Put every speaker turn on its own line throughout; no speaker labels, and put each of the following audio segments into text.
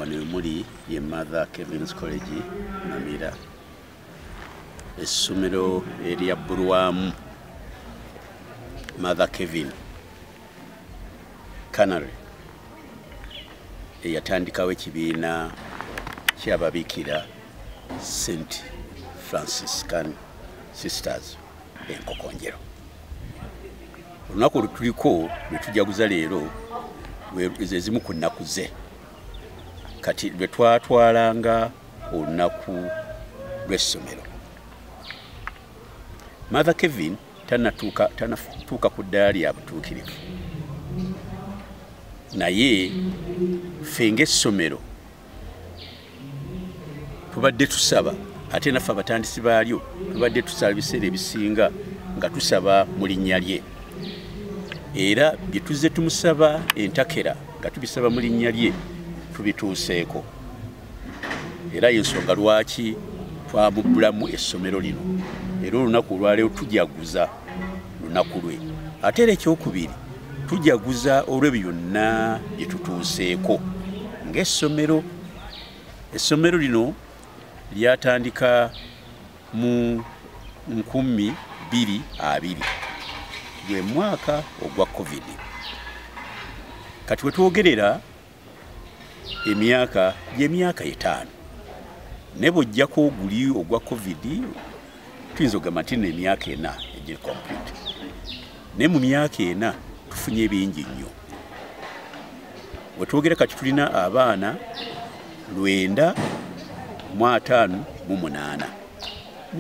wano muri ye Mother Kevin's College Namira essomero erya Bulwamu Mother Kevin Canary eyatandikawo ekibiina ky'ababikira St. Franciscan Sisters Enkokonjero. Olunaku lutuliko lwetujaguza leero ezimu ku nnaku ze kati lwe twatwalanga olunaku lw'essomero. Mother Kevin tanatuuka ku ddaala lya butuukirivu, naye ffe ng'essomero tubadde tusaba, ate naffe abatandisi baalyo tubadde tusaba ebiseera ebisinga nga tusaba mu linnya lye, era bye tuzze tumusaba entakera nga tubisaba mu linnya lye tubituuseeko, era y'ensonga lwaki twamubbulamu essomero lino, era olunaku olwaleero tujaguza lunaku lwe. Ate era ekyokubiri tujaguza olw'ebyo byonna bye tutuuseeko ng'essomero. Essomero lino lyatandika mu 2020 gwe mwaka ogwa COVID. Kati we twogerera emyaka gy'emyaka 5 ne bw'ojjako oguli ogwa COVID tuyinza okugamba nti n'emyaka 4 egiri complete. Ne mu myaka 4 tufunye bingi nnyo. We twogera kati tulina abaana 958 mu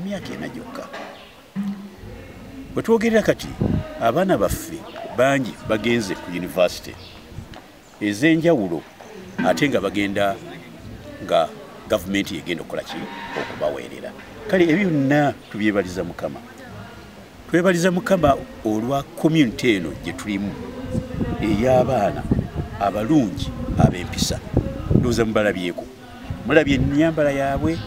myaka 4 gyokka. We twogerera kati abaana baffe bangi bagenze ku university ez'enjawulo, ate nga bagenda nga gavumenti egenda okukola ki okubaweerera. Kale ebyo byonna tubyebaliza Mukama. Twebaliza Mukama olwa community eno gye tulimu ey'abaana abalungi ab'empisa. Ndowooza mubalabyeko, mulabye ennyambala yaabwe,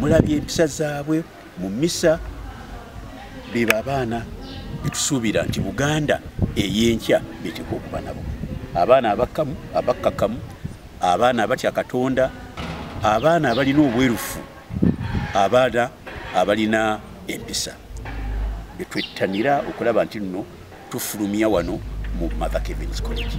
mulabye empisa zaabwe mu mmisa. Beba abaana betusuubira nti Buganda ey'enkya betekwa okuba nabo, abaana abakkakkamu, abaana abatya Katonda, abaana abalina obwerufu, abaana abalina empisa, betwettanira okulaba nti nno tufulumya wano mu Mother Kevin's College.